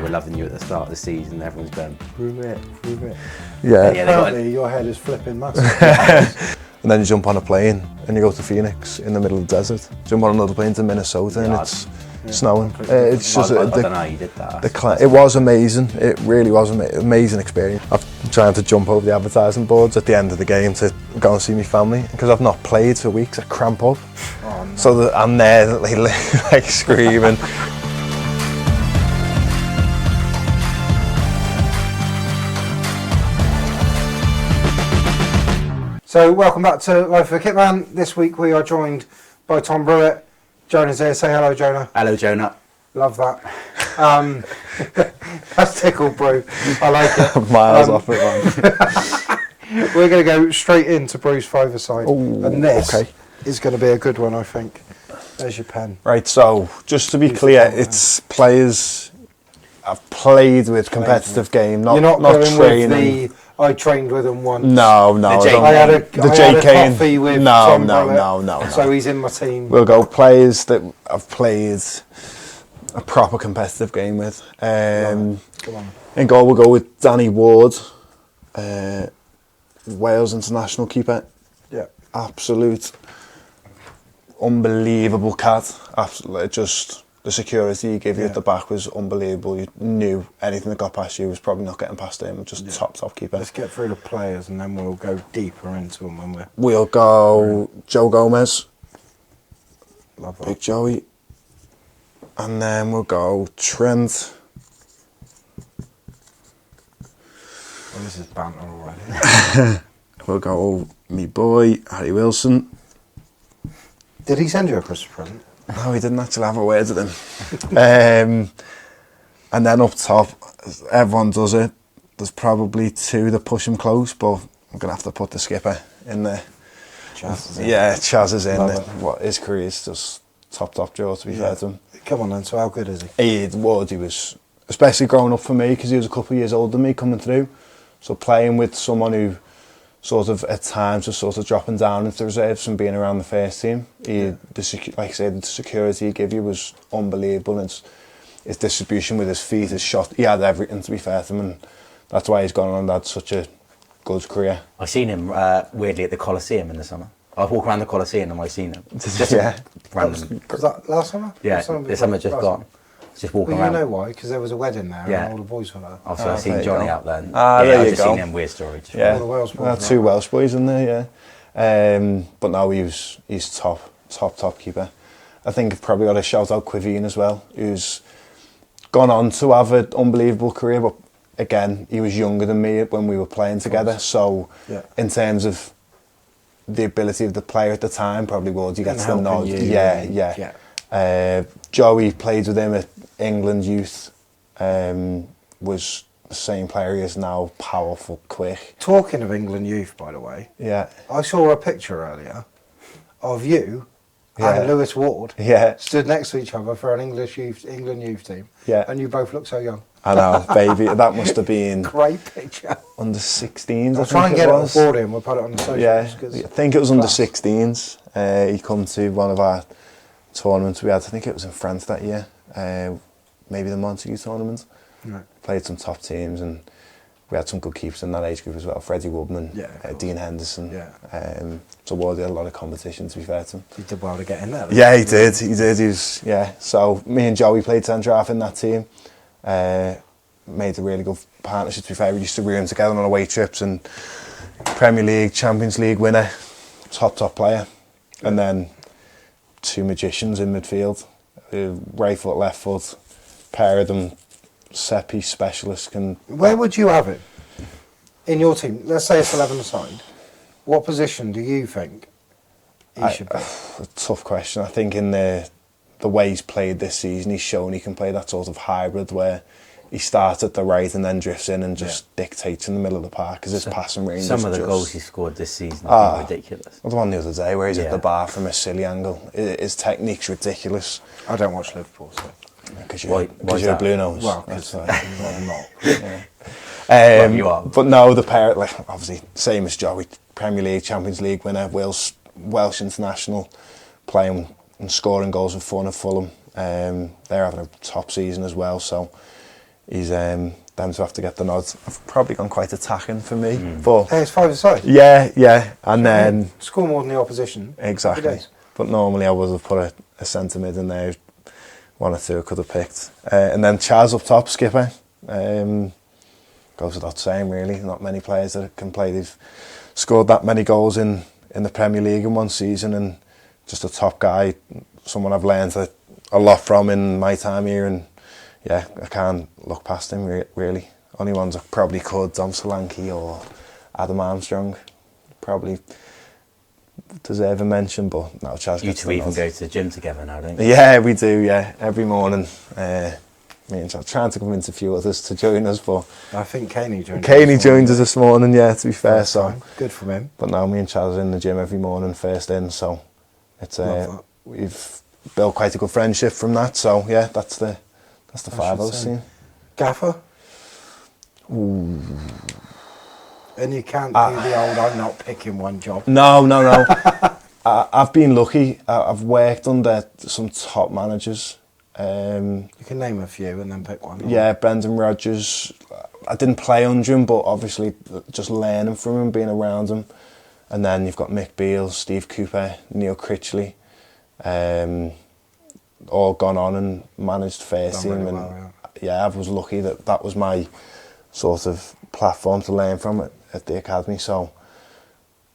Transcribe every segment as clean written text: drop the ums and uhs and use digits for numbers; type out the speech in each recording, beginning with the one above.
were loving you at the start of the season. Everyone's going, Brewitt. Yeah. Apparently your head is flipping massive. And then you jump on a plane and you go to Phoenix in the middle of the desert. Jump on another plane to Minnesota and it's snowing. It's just I don't know how you did that. It was amazing. It really was an amazing experience. I'm trying to jump over the advertising boards at the end of the game to go and see my family because I've not played for weeks. I cramp up. Oh, no. So that I'm there like screaming. So welcome back to Life of a Kitman. This week we are joined by Tom Brewitt. Jonah's here. Say hello, Jonah. Hello, Jonah. Love that. That's tickled, bro. I like it. Miles off it, man. We're going to go straight into Bruce five-a-side. Ooh, and this okay. is going to be a good one, I think. There's your pen. Right, so just to be clear, it's players I've played with competitive game, not You're not going training. with the I trained with him once. No. I had a coffee with Tom Brewitt, No. So he's in my team. We'll go players that I've played a proper competitive game with. Come on. In goal, we'll go with Danny Ward, Wales international keeper. Yeah. Absolute, unbelievable cat. Absolutely, just the security he gave you at the back was unbelievable. You knew anything that got past you was probably not getting past him. Just top keeper. Let's get through the players and then we'll go deeper into them when we're... We'll go Joe Gomez. Love that. Big Joey. And then we'll go Trent. Well, this is banter already. We'll go me boy, Harry Wilson. Did he send you a Christmas present? No, he didn't actually have a word with him. And then up top, everyone does it. There's probably two that push him close, but I'm going to have to put the skipper in there. Chaz is in. Yeah, Chaz is in. Love it. His career is just top draw, to be fair to him. Come on then, so how good is he? He was, especially growing up for me, because he was a couple of years older than me coming through. So playing with someone who sort of at times was sort of dropping down into the reserves from being around the first team. Like I said, the security he gave you was unbelievable. And his distribution with his feet, his shot, he had everything, to be fair to him, and that's why he's gone on and had such a good career. I seen him weirdly at the Coliseum in the summer. I walk around the Coliseum and I seen him. Just random. Was that last summer? Yeah, this summer just gone. Just walking Well, around. you know why? Because there was a wedding there and all the boys were there. Also, I there seen you Johnny go. out there. There I you just go. seen him, weird story. Yeah, All the Welsh boys two Welsh boys in there, yeah. But now he's top keeper. I think I've probably got to shout out Quivine as well, who's gone on to have an unbelievable career, but again, he was younger than me when we were playing together, so in terms of the ability of the player at the time, probably Woody gets the nod. Joey played with him at England youth, was the same player he is now, powerful, quick. Talking of England youth, by the way, I saw a picture earlier of you and Lewis Ward stood next to each other for an England youth team, and you both look so young. I know, baby, that must have been Great picture. under 16s. I'll try and get it on board and we'll put it on the socials. Yeah, I think it was under 16s. He come to one of our tournaments we had. I think it was in France that year. Maybe the Montague tournament. Right. Played some top teams and we had some good keepers in that age group as well. Freddie Woodman, Dean Henderson. So Ward had a lot of competition, to be fair to him. He did well to get in there. Yeah, he did. He was, So me and Joey played centre half in that team. Made a really good partnership, to be fair. We used to room together on away trips, and Premier League, Champions League winner, top player. And then two magicians in midfield, right foot, left foot, pair of them, set piece specialists. Where would you have it in your team? Let's say it's 11-a-side. What position do you think he should be? A tough question. I think in the way he's played this season, he's shown he can play that sort of hybrid where he starts at the right and then drifts in and just dictates in the middle of the park because his passing range Some of the goals he scored this season have been ridiculous. The one the other day where he's at the bar from a silly angle. His technique's ridiculous. I don't watch Liverpool, so... Because you're a blue nose. Well, because I'm not. Well, you are. But no, the pair, obviously, same as Joey, Premier League, Champions League winner, Welsh international, playing and scoring goals with fun at Fulham. They're having a top season as well, so he's them to have to get the nod. I've probably gone quite attacking for me, but hey, it's 5-a-side. Yeah, and then score more than the opposition. Exactly. But normally I would have put a centre mid in there. One or two I could have picked, and then Chaz up top, skipper. Goes without saying, really. Not many players that can play. They've scored that many goals in the Premier League in one season, and just a top guy. Someone I've learned a lot from in my time here, and yeah, I can't look past him really. Only ones I probably could, Dom Solanke or Adam Armstrong, probably deserve a mention, but no, Chaz. You two even go to the gym together now, don't you? Yeah, we do. Yeah, every morning. Me and Chaz trying to convince a few others to join us, but I think Caney joined us this morning. Yeah, to be fair, so good for him. But now me and Chaz are in the gym every morning, first in. So it's we've built quite a good friendship from that. So yeah, that's the five I've seen. Gaffer. Ooh. And you can't do the old I'm not picking one job. No. I've been lucky. I've worked under some top managers. You can name a few and then pick one. Yeah, Brendan Rodgers. I didn't play under him, but obviously just learning from him, being around him. And then you've got Mick Beale, Steve Cooper, Neil Critchley, all gone on and managed first team. Really and well, yeah, I was lucky that was my sort of platform to learn from at the academy. So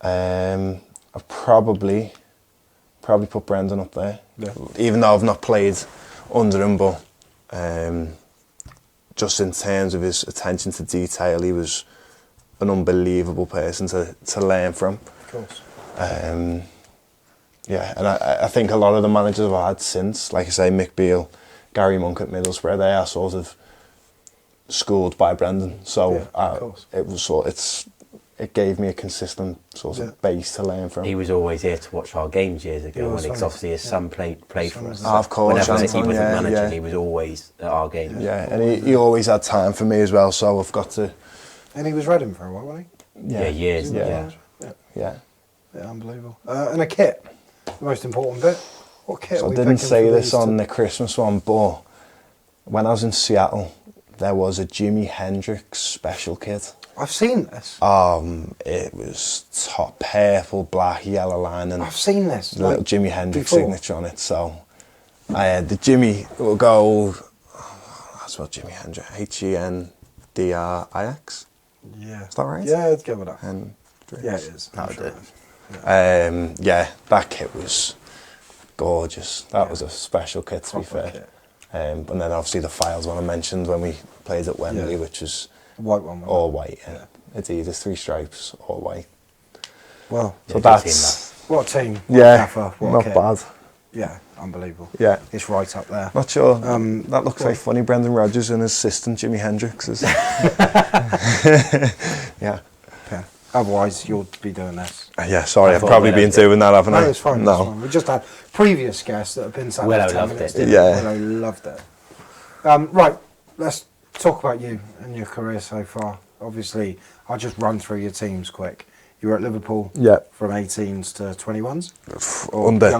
I've probably put Brendan up there, even though I've not played under him, but just in terms of his attention to detail, he was an unbelievable person to learn from. Of course. Yeah, and I think a lot of the managers I've had since, like I say, Mick Beale, Gary Monk at Middlesbrough, they are sort of schooled by Brendan. So it gave me a consistent sort of base to learn from. He was always here to watch our games years ago, because obviously his son played for us. Of course. Whenever he wasn't managing, he was always at our games. Yeah, and he always had time for me as well, so I've got to... And he was Reading for a while, wasn't he? Yeah, years. Yeah, unbelievable. And a kit, the most important bit. What kit so I didn't say this on the Christmas one, but when I was in Seattle, there was a Jimi Hendrix special kit. I've seen this. It was top purple, black, yellow lining. I've seen this. The little Jimi Hendrix signature on it. So I had the Jimmy, it will go, that's what Jimi Hendrix, Hendrix. Yeah. Is that right? Yeah, let's go with that. Yeah, it is. Yeah, that kit was gorgeous. That was a special kit, to be fair. And then obviously the Files one I mentioned when we played at Wembley, which was white one, all white. Yeah. Adidas, 3 stripes, all white. Well, so that's what a team. Not bad. Yeah, unbelievable. Yeah, it's right up there. Not sure. That looks very funny. Brendan Rodgers and his assistant Jimi Hendrix is. Yeah. Otherwise, you'll be doing this. Yeah, sorry, I've probably been doing that, haven't I? No, it's fine. No, we just had previous guests that have been sat there 10 minutes. Willow loved it. Right, let's talk about you and your career so far. Obviously, I'll just run through your teams quick. You were at Liverpool from 18s to 21s? Under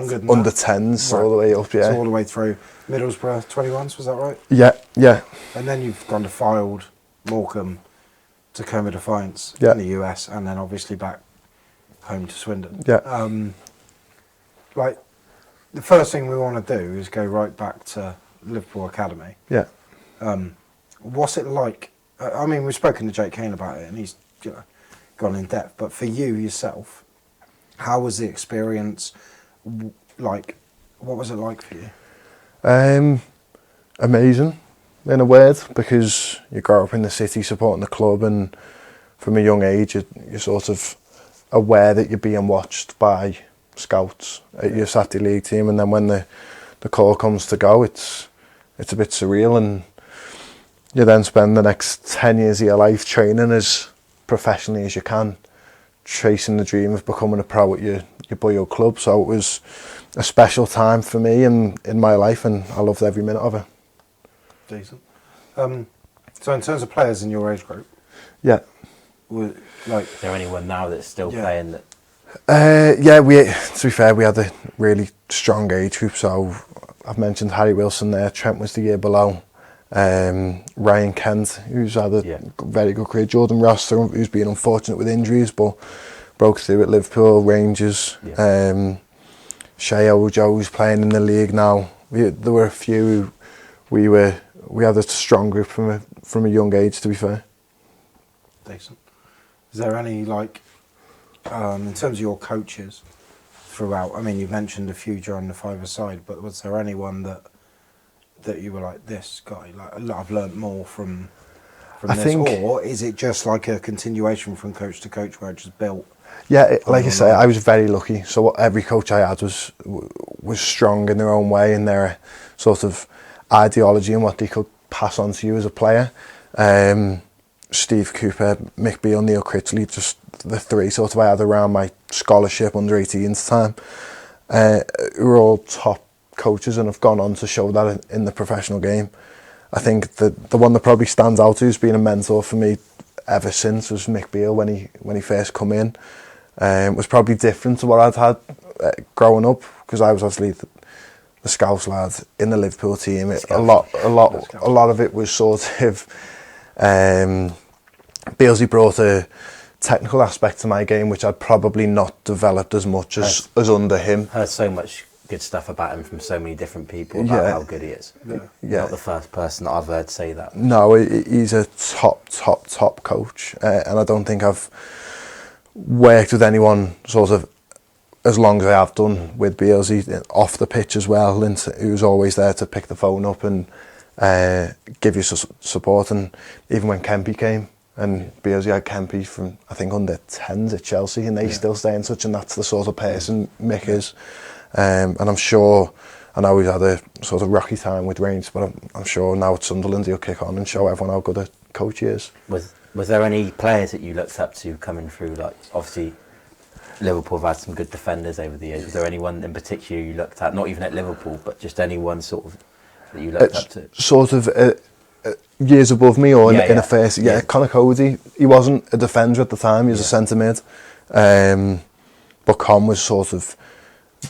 10s, all the way up, So all the way through. Middlesbrough 21s, was that right? Yeah. And then you've gone to Fylde, Morecambe, Tacoma Defiance in the US, and then obviously back home to Swindon. Yeah. Like, the first thing we want to do is go right back to Liverpool Academy. Yeah. What's it like? I mean, we've spoken to Jake Kane about it, and he's gone in depth. But for you yourself, how was the experience? Like, what was it like for you? Amazing, in a word, because you grow up in the city supporting the club, and from a young age you're sort of aware that you're being watched by scouts at your Saturday league team, and then when the call comes to go, it's a bit surreal, and you then spend the next 10 years of your life training as professionally as you can, chasing the dream of becoming a pro at your boyhood club. So it was a special time for me in my life, and I loved every minute of it. Decent. So in terms of players in your age group, is there anyone now that's still playing that? To be fair, we had a really strong age group. So I've mentioned Harry Wilson there. Trent was the year below. Ryan Kent, who's had a very good career, Jordan Roster, who's been unfortunate with injuries but broke through at Liverpool, Rangers, Shea Ojo, who's playing in the league now. There were a few we had a strong group from a young age, to be fair. Decent. Is there any, like, in terms of your coaches throughout, I mean, you mentioned a few during the five-a-side, but was there anyone that you were like, this guy, like, I've learnt more from this, think, or is it just like a continuation from coach to coach where it just built? Yeah, like I say, I was very lucky. So every coach I had was strong in their own way, in their sort of ideology and what they could pass on to you as a player. Steve Cooper, Mick Beale, Neil Critchley, just the three sort of I had around my scholarship under 18s time, who were all top coaches and have gone on to show that in the professional game. I think the one that probably stands out, who's been a mentor for me ever since, was Mick Beale when he first come in. Was probably different to what I'd had growing up, because I was obviously the Scouse lad in the Liverpool team. A lot of it was sort of Bealesy brought a technical aspect to my game which I'd probably not developed as much as under him. Heard so much good stuff about him from so many different people about how good he is. Not the first person that I've heard say that. No, he's a top coach, and I don't think I've worked with anyone sort of as long as I have done with Bealesy off the pitch as well, and who's always there to pick the phone up and give you support. And even when Kempy came, and Bealesy had Kempy from, I think, under 10s at Chelsea, and they still stay in touch, and that's the sort of person Mick is. And I'm sure, I know he's had a sort of rocky time with Rangers, but I'm sure now at Sunderland he'll kick on and show everyone how good a coach he is. Was there any players that you looked up to coming through? Like, obviously, Liverpool have had some good defenders over the years. Was there anyone in particular you looked at, not even at Liverpool, but just anyone sort of that you looked up to? Sort of years above me, or in a first... Yeah, Conor Cody, he wasn't a defender at the time, he was a centre mid. But Con was sort of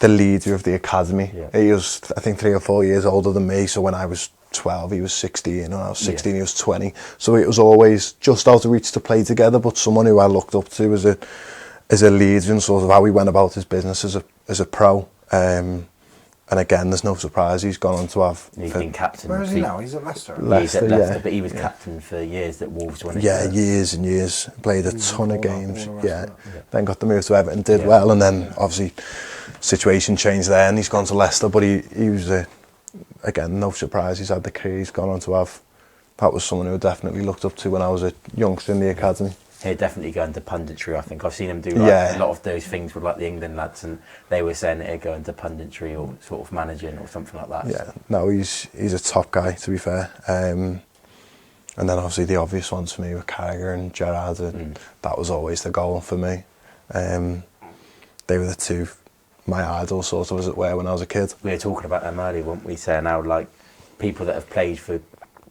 the leader of the academy. He was, I think, 3 or 4 years older than me, so when I was 12 he was 16, and when I was 16 he was 20, so it was always just out of reach to play together, but someone who I looked up to as a leader and sort of how he went about his business as a pro. And again, there's no surprise he's gone on to have... He's been captain. Where is he now? He's at Leicester. He's at Leicester, but he was captain for years at Wolves when he years and years. Played a ton of games. Then got the move to Everton, did well, and then obviously situation changed there, and he's gone to Leicester. But he was again, no surprise he's had the career he's gone on to have. That was someone who I definitely looked up to when I was a youngster in the academy. He'd definitely go into punditry. I think I've seen him do a lot of those things with like the England lads, and they were saying that he'd go into punditry or sort of managing or something like that. Yeah, no, he's a top guy, to be fair. And then obviously the obvious ones for me were Carragher and Gerrard, and that was always the goal for me. They were the two, my idols sort of, as it were, when I was a kid. We were talking about them earlier, weren't we, saying how like people that have played for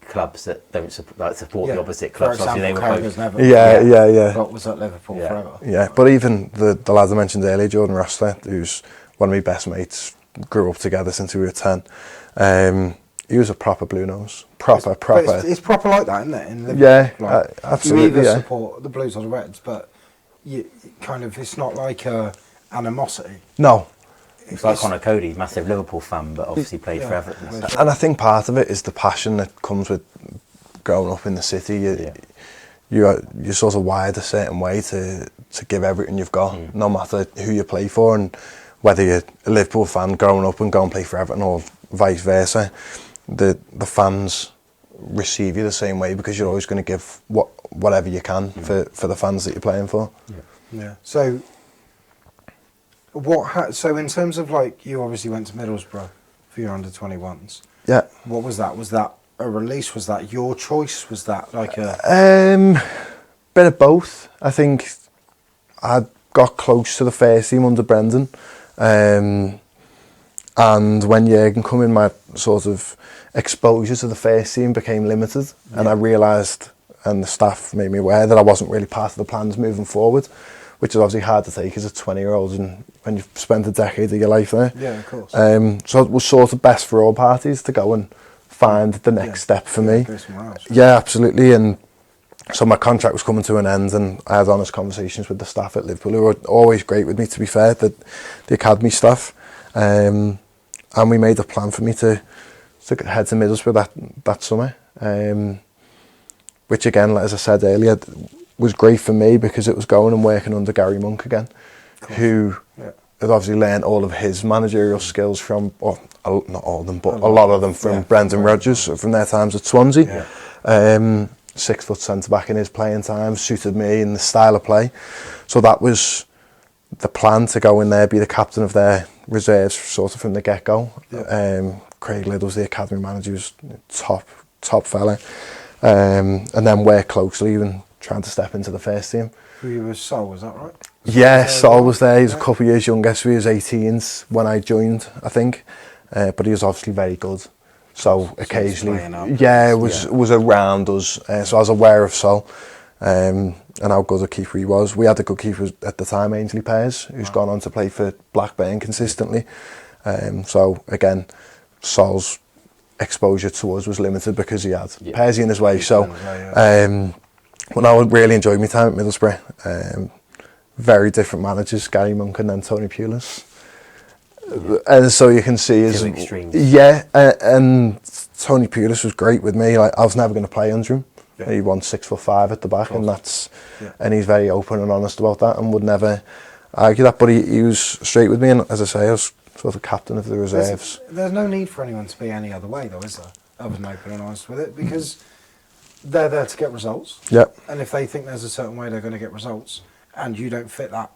clubs that don't support the opposite clubs. For example, obviously they were both. But was at Liverpool forever. Yeah, but even the lads I mentioned earlier, Jordan Roster, who's one of my best mates, grew up together since we were 10. He was a proper blue nose. Proper. It's proper like that, isn't it? In Liverpool, absolutely. You either support the Blues or the Reds, but you kind of, it's not like a animosity. No. It's like Conor Cody, massive Liverpool fan, but obviously played for Everton. And I think part of it is the passion that comes with growing up in the city. You're sort of wired a certain way to give everything you've got, no matter who you play for, and whether you're a Liverpool fan growing up and go and play for Everton or vice versa. The fans receive you the same way, because you're always going to give whatever you can for the fans that you're playing for. Yeah. So so in terms of, like, you obviously went to Middlesbrough for your under-21s. Yeah. What was that? Was that a release? Was that your choice? Was that like a... bit of both. I think I got close to the first team under Brendan. And when Jürgen come in, my sort of exposure to the first team became limited. And I realised, and the staff made me aware, that I wasn't really part of the plans moving forward, which is obviously hard to take as a 20-year-old and when you've spent a decade of your life there. Yeah, of course. So it was sort of best for all parties to go and find the next step for me. Yeah, absolutely. And so my contract was coming to an end, and I had honest conversations with the staff at Liverpool, who were always great with me, to be fair, the academy staff. And we made a plan for me to head to Middlesbrough that summer. Which again, as I said earlier, was great for me because it was going and working under Gary Monk again, who had obviously learned all of his managerial skills from, well, not all of them, but a lot of them from Brendan Rodgers, from their times at Swansea. 6 foot centre back in his playing time, suited me in the style of play. So that was the plan, to go in there, be the captain of their reserves sort of from the get-go. Craig Liddell's the academy manager, who's top fella. And then work closely and trying to step into the first team. Who was Sol, was that right? Yeah, Sol was there. He was a couple of years younger, so he was 18s when I joined, I think. But he was obviously very good. So occasionally, was around us. So I was aware of Sol and how good a keeper he was. We had a good keeper at the time, Ainsley Pears, who's gone on to play for Blackburn consistently. So again, Sol's exposure to us was limited because he had Pearsy in his way. So when I really enjoyed my time at Middlesbrough, very different managers, Gary Monk and then Tony Pulis. And so you can see his extremes. And Tony Pulis was great with me. Like, I was never going to play under him. He won 6'5" at the back, and and he's very open and honest about that, and would never argue that. But he was straight with me, and as I say, I was sort of captain of the reserves. There's no need for anyone to be any other way, though, is there? Other than open and honest with it, because they're there to get results. And if they think there's a certain way they're going to get results, and you don't fit that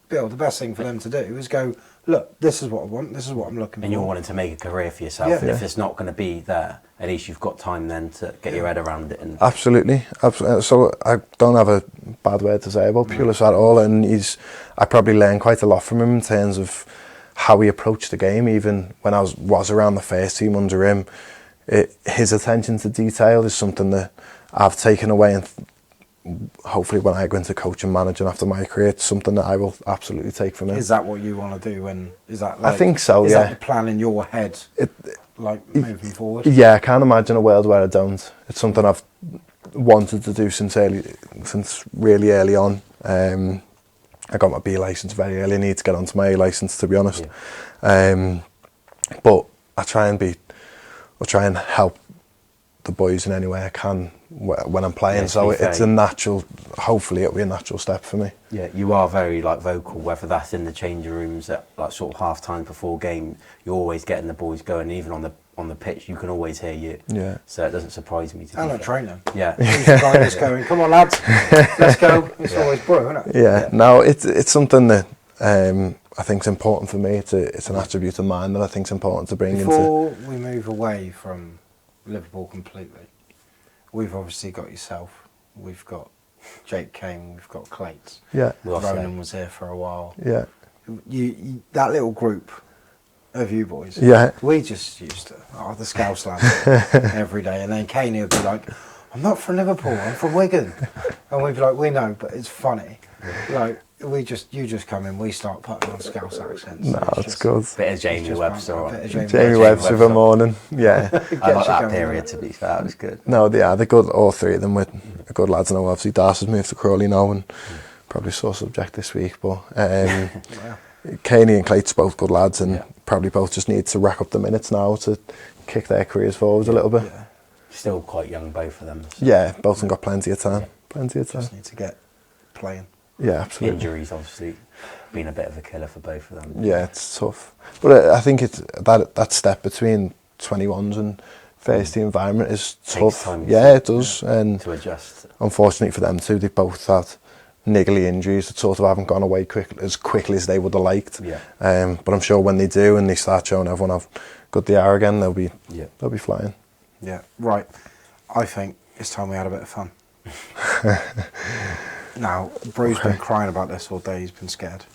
bill, the best thing for them to do is go, look, this is what I want, this is what I'm looking for. And you're wanting to make a career for yourself, and if it's not going to be there, at least you've got time then to get your head around it. And Absolutely. So I don't have a bad word to say about Pulis at all, and I probably learned quite a lot from him in terms of how he approached the game. Even when I was around the first team under him, his attention to detail is something that I've taken away, and hopefully when I go into coaching and managing after my career, it's something that I will absolutely take from him. Is that what you want to do? And is that I think so, is that the plan in your head, moving forward? Yeah, I can't imagine a world where I don't. It's something I've wanted to do since really early on. I got my B licence very early. I need to get onto my A licence, to be honest. But I try and help the boys in any way I can when I'm playing. So it's a natural. Hopefully, it'll be a natural step for me. Yeah, you are very vocal, whether that's in the changing rooms at sort of half time before game. You're always getting the boys going, even on the pitch. You can always hear you. Yeah. So it doesn't surprise me. And at training. Yeah. He's going, come on lads, let's go. It's always Brew, isn't it? Yeah. No, it's something that I think is important for me. It's an attribute of mine that I think is important to bring Before we move away from Liverpool completely, we've obviously got yourself, we've got Jake Kane, we've got Clates. Yeah. Ronan was here for a while. Yeah. You that little group of you boys. Yeah. We just used to, the Scouse lads every day, and then Kane would be like, I'm not from Liverpool, I'm from Wigan. And we'd be like, we know, but it's funny. Like, you just come in, we start putting on Scouse accents. No, it's good. Bit of Jamie Webster. Jamie Webster of a morning, yeah. I like that period, to be fair, that was good. No, they're good, all three of them were good lads. I know obviously Darcy's moved to Crawley now and probably sore subject this week, but Caney and Clate's both good lads, and probably both just need to rack up the minutes now to kick their careers forward a little bit. Yeah. Still quite young, both of them. So. Yeah, both of them got plenty of time. Plenty of time. Just need to get playing. Yeah, absolutely. Injuries obviously been a bit of a killer for both of them. Yeah, it's tough. But I think it's that step between 21s and first team environment is tough. Time, yeah, it does. And to adjust. Unfortunately for them too, they both had niggly injuries that sort of haven't gone away as quickly as they would have liked. Yeah. But I'm sure when they do and they start showing everyone how good they are again, they'll be flying. Yeah, right. I think it's time we had a bit of fun. Now, Brew's been crying about this all day. He's been scared.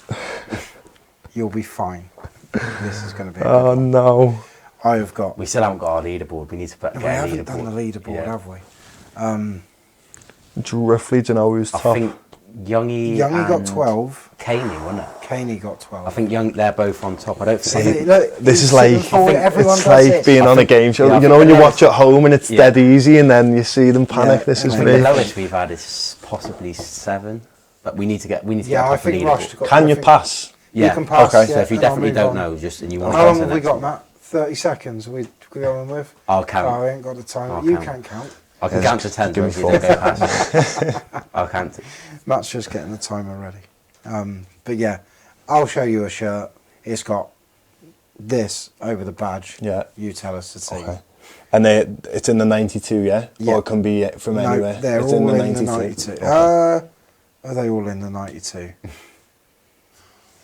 You'll be fine. This is going to be a good one. No. I have got... We still haven't got our leaderboard. We need to get a leaderboard. We haven't done the leaderboard, have we? Roughly, do you know who's top? I think Youngie got 12. Caney, wasn't it? Caney got 12. I think they're both on top. I don't think. Look, this is like everyone it's like being on a game show. Yeah, you know when you watch at home and it's dead easy, and then you see them panic. This is the me. lowest we've had is possibly 7, but we need to get. I think Rosh got. Can you pass? Yeah. You can pass. Okay. So if you definitely don't know, and you want to how go long to have the we next got, one. Matt? 30 seconds. We going with? I'll count. Oh, I ain't got the time. I'll You count. can't count. I can count to 10. Give me If you 4. don't go past. I'll count. Matt's just getting the timer ready. But yeah, I'll show you a shirt. It's got this over the badge. Yeah. You tell us the team. Okay. And it's in the 92, yeah? Yeah. Or it can be from anywhere? No, they're it's all in the 92. Okay. Are they all in the 92?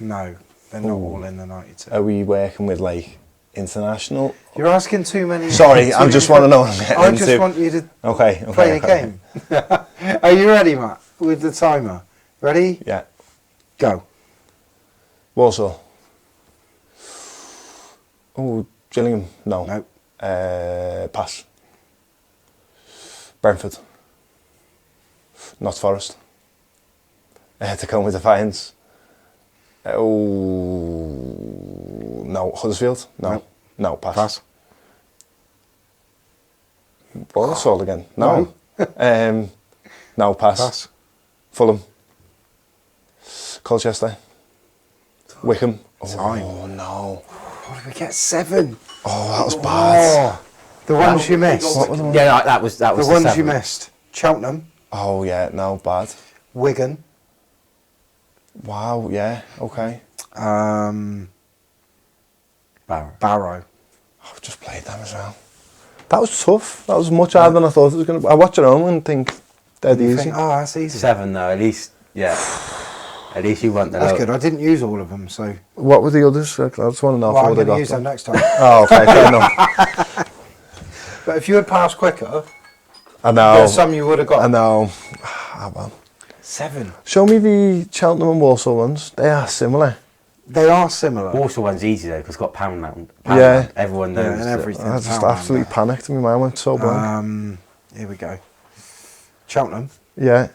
No, they're not all in the 92. Are we working with like international? You're asking too many. Sorry, I just want to know what I'm getting I into. just want you to play the game. Are you ready, Matt? With the timer. Ready? Yeah. Go. Walsall. Oh, Gillingham. No. No. Pass. Brentford. Not Forest. Tacoma Defiance. No. Huddersfield. No. Pass. Walsall again. No. No. Pass. Fulham. Colchester. Wickham. Time. Oh no. What did we get? 7. Oh, that was bad. The ones you missed. What was the one? Yeah, that was The ones 7. you missed. Cheltenham. Oh yeah, no, bad. Wigan. Wow, yeah, okay. Barrow. I've just played them as well. That was tough. That was much harder than I thought it was going to be. I watch it home and think, dead You easy. think, oh, that's easy. 7 though, at least, yeah. At least you want the That's good. I didn't use all of them, so. What were the others? I just want to know Well, what I'm they going to got. use them next time. Oh, okay, fair enough. But if you had passed quicker, I know. there's some you would have got. I know. Ah, well. 7. Show me the Cheltenham and Walsall ones. They are similar. They are similar. Walsall one's easy though, because it's got Poundland. Yeah. Everyone knows. and that- everything. I just Poundland. absolutely panicked and my mind went so blank. Here we go. Cheltenham Yeah.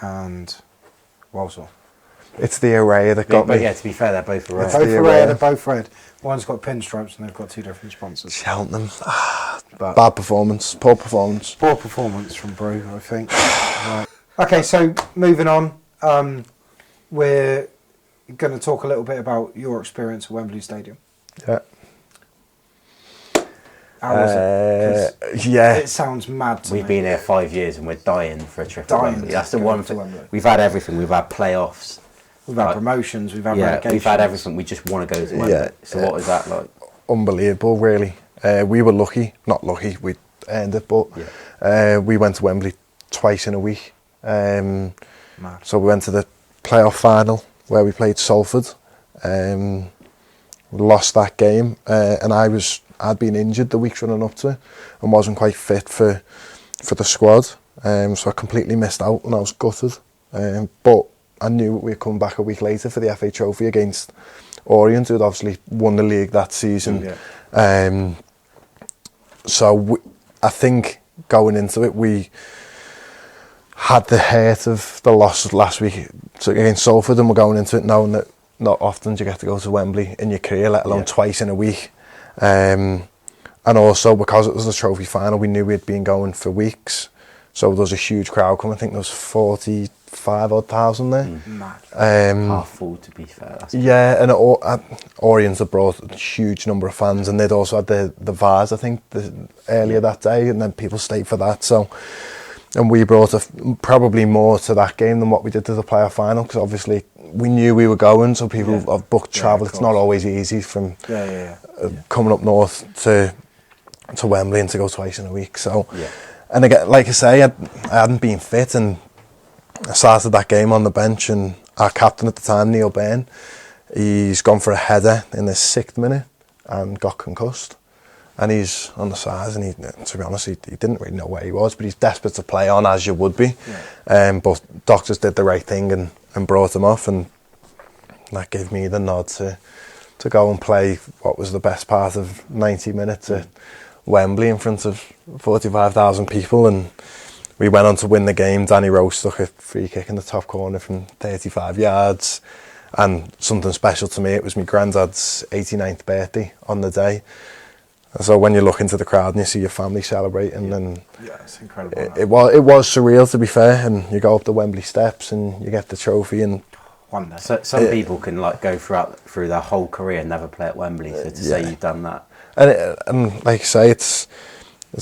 and Walsall. It's the array that got But me. yeah, to be fair, they're both They're red. both the red. array. They're both red. One's got pinstripes and they've got 2 different sponsors. Cheltenham. But Bad performance. Poor performance. poor performance from Brew, I think. Right. Okay, so moving on. We're going to talk a little bit about your experience at Wembley Stadium. Yeah. How was it? 'Cause Yeah. it sounds mad to We've me. been here 5 years and we're dying for a trip to Dying Wembley. to That's the go one to thing. Wembley. We've had everything. We've had playoffs. We've had Like, promotions, we've had Yeah, relegations. we've had everything. We just want to go to Wembley. Yeah. So what was that like? Unbelievable, really. We were lucky. Not lucky, we earned it, but we went to Wembley twice in a week. Mad. So we went to the playoff final where we played Salford. We lost that game, and I'd been injured the weeks running up to it and wasn't quite fit for the squad. So I completely missed out and I was gutted. But I knew we'd come back a week later for the FA Trophy against Orient, who'd obviously won the league that season. So I think going into it, we had the hurt of the loss last week against Salford, and we're going into it knowing that not often do you get to go to Wembley in your career, let alone twice in a week. And also because it was the trophy final, we knew we'd been going for weeks, so there was a huge crowd coming. I think there was 45,000 there. Half full, to be fair. That's Yeah, and Orient had brought a huge number of fans, and they'd also had the Vars, I think, earlier that day, and then people stayed for that. So, and we brought probably more to that game than what we did to the playoff final, because obviously we knew we were going, so people have booked travel. It's not always easy from coming up north to Wembley and to go twice in a week. So, and again, like I say, I hadn't been fit, and I started that game on the bench, and our captain at the time, Neil Byrne, he's gone for a header in the 6th minute and got concussed. And he's on the sides, and to be honest, he didn't really know where he was, but he's desperate to play on, as you would be. But doctors did the right thing and brought him off, and that gave me the nod to go and play what was the best part of 90 minutes at Wembley in front of 45,000 people, and we went on to win the game. Danny Rose stuck a free kick in the top corner from 35 yards. And something special to me, it was my granddad's 89th birthday on the day. So when you look into the crowd and you see your family celebrating, and it's incredible. It was surreal, to be fair. And you go up the Wembley steps and you get the trophy. And one day, so some people can like go through their whole career and never play at Wembley. So to say you've done that, and like I say, it's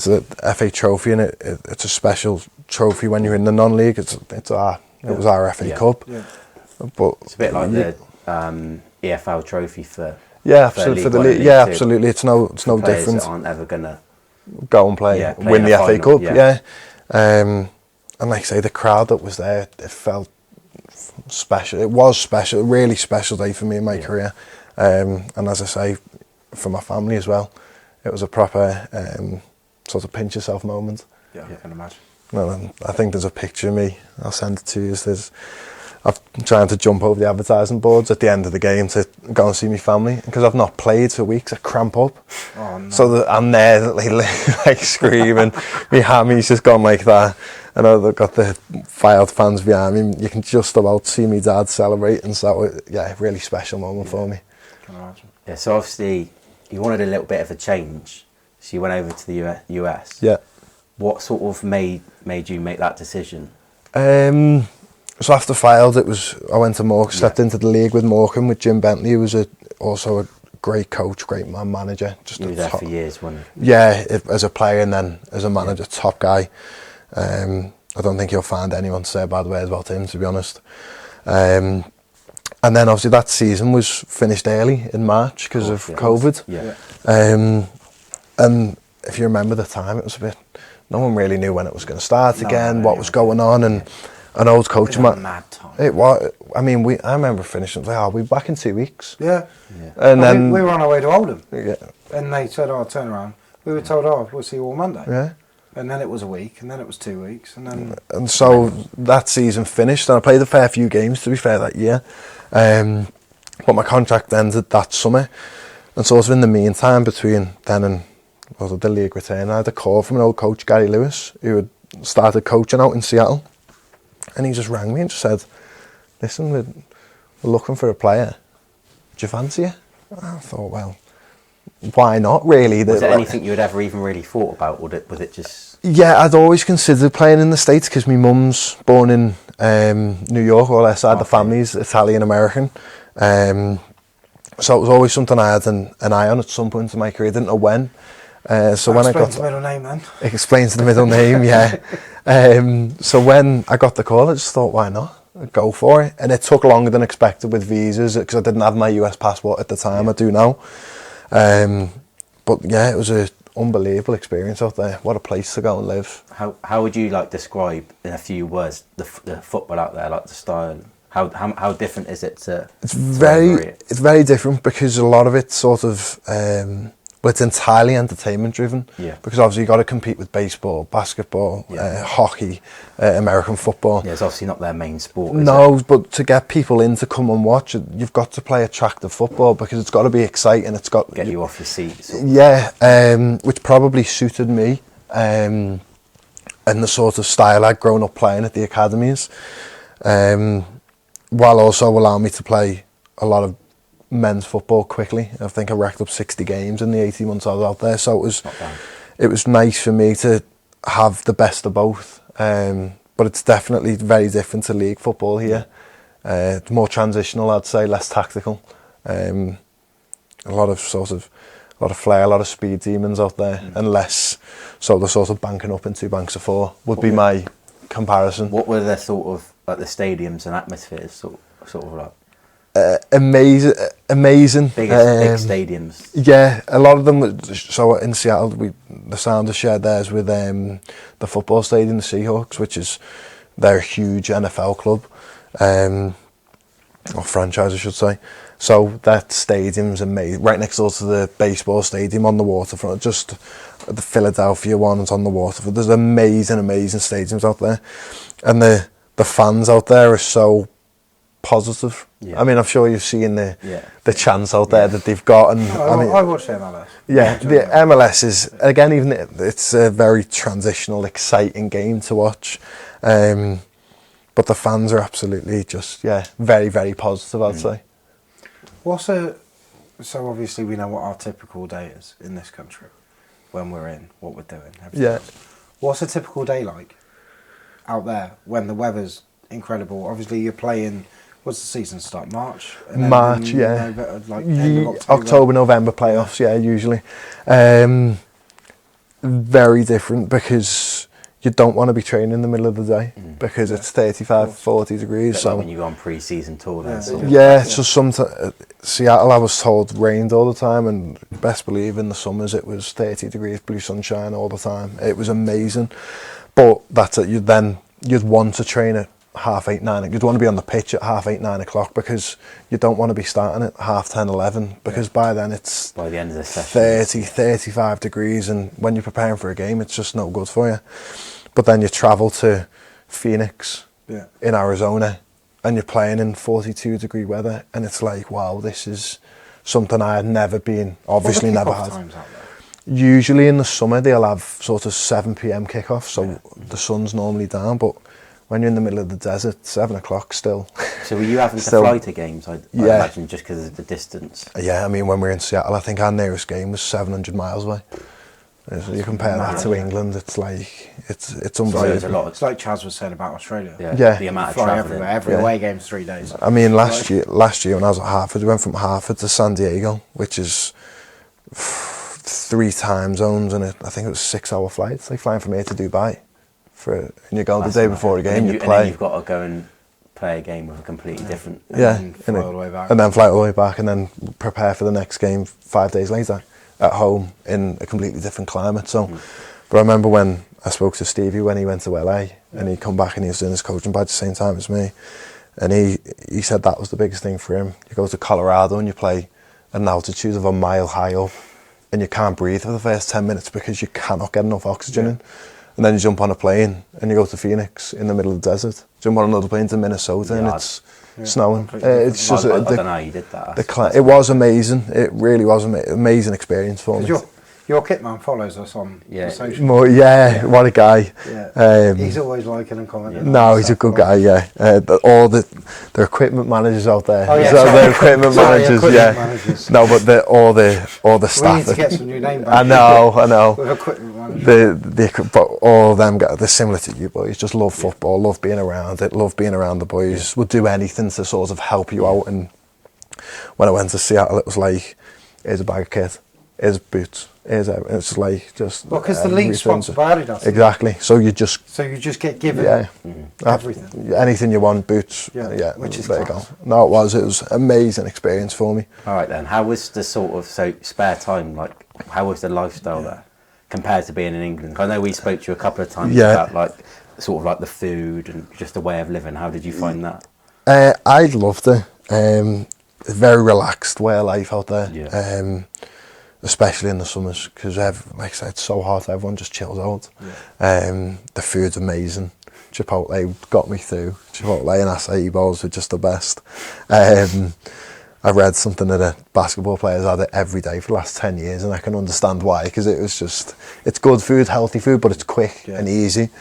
a FA trophy, and it's a special trophy when you're in the non-league. It was our FA Cup. Yeah. But it's a bit like the EFL trophy for absolutely, for the league. Yeah, absolutely. It's no different. That aren't ever gonna go and win the FA Cup. And like I say, the crowd that was there, it felt special. It was special, really special day for me in my career. And as I say, for my family as well, it was a proper sort of pinch yourself moment. Yeah, I can imagine. Well, I think there's a picture of me. I'll send it to you. I'm trying to jump over the advertising boards at the end of the game to go and see my family, because I've not played for weeks. I cramp up. Oh, no. So I'm there like screaming. My hammy's just gone like that. And I've got the filed fans behind me. You can just about see me dad celebrating. So really special moment for me. Can imagine. Yeah, so obviously you wanted a little bit of a change. So you went over to the US. Yeah. What sort of made you make that decision? So after Fylde, I went to Morecambe, stepped into the league with Morecambe, with Jim Bentley, who was also a great coach, great manager. You were there for years, wasn't you? Yeah, as a player and then as a manager, top guy. I don't think you'll find anyone to say bad words about him, to be honest. And then obviously that season was finished early in March because of COVID. Yeah. And if you remember the time, it was a bit, no one really knew when it was going to start again, what was going on, and an old coach, it was a mad time. It was. I mean, I remember finishing. Like, we'll be back in 2 weeks. Yeah. And then we were on our way to Oldham. Yeah. And they said, turn around. We were told, we'll see you all Monday. Yeah. And then it was a week, and then it was 2 weeks, and then. And so that season finished, and I played a fair few games, to be fair, that year. But my contract ended that summer, and sort of in the meantime between then and the league return, I had a call from an old coach, Gary Lewis, who had started coaching out in Seattle. And he just rang me and just said, listen, we're looking for a player. Do you fancy it? I thought, well, why not, really? Was it anything you had ever even really thought about? Was it just... Yeah, I'd always considered playing in the States because my mum's born in New York, or their side of the family's Italian-American. So it was always something I had an eye on at some point in my career. I didn't know when. So when I got the middle name then. It explains the middle name, yeah. So when I got the call, I just thought, why not? I'd go for it. And it took longer than expected with visas because I didn't have my US passport at the time. I do now. But yeah, it was an unbelievable experience out there. What a place to go and live. How would you describe in a few words the football out there, like the style? How different is it to? It's very different because a lot of it's sort of. But it's entirely entertainment driven. Yeah. Because obviously you've got to compete with baseball, basketball, hockey, American football. Yeah, it's obviously not their main sport. But to get people in to come and watch it, you've got to play attractive football because it's got to be exciting. It's got get you off your seat. Yeah, which probably suited me, and the sort of style I'd grown up playing at the academies, while also allowing me to play a lot of men's football quickly. I think I racked up 60 games in the 18 months I was out there, so it was nice for me to have the best of both. But it's definitely very different to league football here. It's more transitional, I'd say, less tactical. A lot of flair, a lot of speed demons out there, and less so the sort of banking up in 2 banks of 4 would be my comparison. What were the sort of the stadiums and atmospheres sort of like? Amazing. Big stadiums. Yeah, a lot of them. So in Seattle, the Sounders shared theirs with the football stadium, the Seahawks, which is they're a huge NFL club, or franchise, I should say. So that stadium's amazing, right next door to the baseball stadium on the waterfront. Just the Philadelphia one's on the waterfront. There's amazing stadiums out there, and the fans out there are so positive. Yeah. I mean, I'm sure you've seen the chance out there that they've got, and I watched the MLS. Yeah, the MLS is again, even it's a very transitional, exciting game to watch, but the fans are absolutely just very, very positive. I'd say. So obviously we know what our typical day is in this country when we're in what we're doing. Yeah. What's a typical day like out there when the weather's incredible? Obviously you're playing. What's the season start? March? March, yeah. Like end of October. October, November playoffs, usually. Very different because you don't want to be training in the middle of the day because it's 35, 40 degrees. So when you go on pre-season tour then. So sometimes Seattle, I was told, rained all the time, and best believe in the summers it was 30 degrees, blue sunshine all the time. It was amazing. But that's it. You'd want to train at 8:30, 9. You'd want to be on the pitch at 8:30, 9 o'clock because you don't want to be starting at 10:30, 11 because by then it's by the end of the session 30, 35 degrees, and when you're preparing for a game it's just no good for you. But then you travel to Phoenix in Arizona and you're playing in 42 degree weather, and it's like, wow, this is something I had never been, obviously never had. Usually in the summer they'll have sort of 7 p.m. kickoff, so the sun's normally down, but when you're in the middle of the desert, 7 o'clock still. So were you having to fly to games, I imagine, just because of the distance? Yeah, I mean, when we were in Seattle, I think our nearest game was 700 miles away. So you compare that to England, it's like, it's unbelievable. It's like Chaz was saying about Australia. Yeah. The amount of fly travelling. every away game's 3 days. I mean, last year when I was at Hartford, we went from Hartford to San Diego, which is 3 time zones, and I think it was 6-hour flights. Like flying from here to Dubai. And you go the day before a game, you play. And then you've got to go and play a game with a completely different... And fly all the way back. And then fly all the way back, and then prepare for the next game 5 days later at home in a completely different climate. So, but I remember when I spoke to Stevie when he went to LA, and he'd come back and he was doing his coaching badge at the same time as me, and he said that was the biggest thing for him. You go to Colorado and you play at an altitude of a mile high up, and you can't breathe for the first 10 minutes because you cannot get enough oxygen in. And then you jump on a plane and you go to Phoenix in the middle of the desert. Jump on another plane to Minnesota and it's snowing. It's just I don't know how you did that. It was amazing. It really was an amazing experience for me. Your Kitman follows us on social. What a guy. Yeah. He's always liking and commenting. No, he's a good guy, all the equipment managers out there. Oh, yeah. The equipment managers, No, but all the staff. We need to get some new name back. I know. With equipment managers. But all of them, they're similar to you boys. Just love football, love being around it, love being around the boys. Would do anything to sort of help you out. And when I went to Seattle, it was like, here's a bag of kit, here's boots. It's like just because the league sponsored by Adidas. Exactly. So you just get given everything, anything you want, boots. Which is there you go. No, it was an amazing experience for me. All right then. How was the sort of spare time like? How was the lifestyle there compared to being in England? I know we spoke to you a couple of times about like sort of like the food and just the way of living. How did you find that? I loved it. Very relaxed way of life out there. Yeah. Especially in the summers, because like I said, it's so hot, everyone just chills out. The food's amazing. Chipotle got me through. Chipotle and acai bowls were just the best. I read something that a basketball players had it every day for the last 10 years, and I can understand why, because it was just, it's good food, healthy food, but it's quick and easy.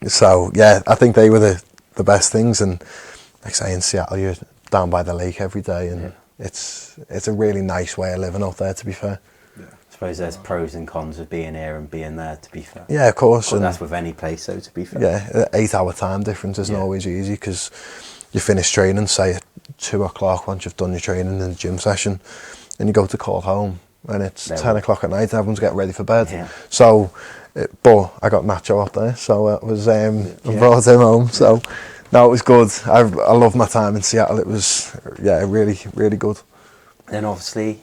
So yeah, I think they were the best things. And like I say, in Seattle, you're down by the lake every day, and it's a really nice way of living out there, to be fair. I suppose there's pros and cons of being here and being there, to be fair. Yeah, of course. And that's with any place, though, to be fair. Yeah, 8-hour time difference isn't always easy, because you finish training, say at 2 o'clock once you've done your training in the gym session, and you go to call home, and it's 10 o'clock at night, and everyone's getting ready for bed. Yeah. So, but I got Nacho out there, so it was, I brought him home, so... No, it was good. I love my time in Seattle. It was, really, really good. Then obviously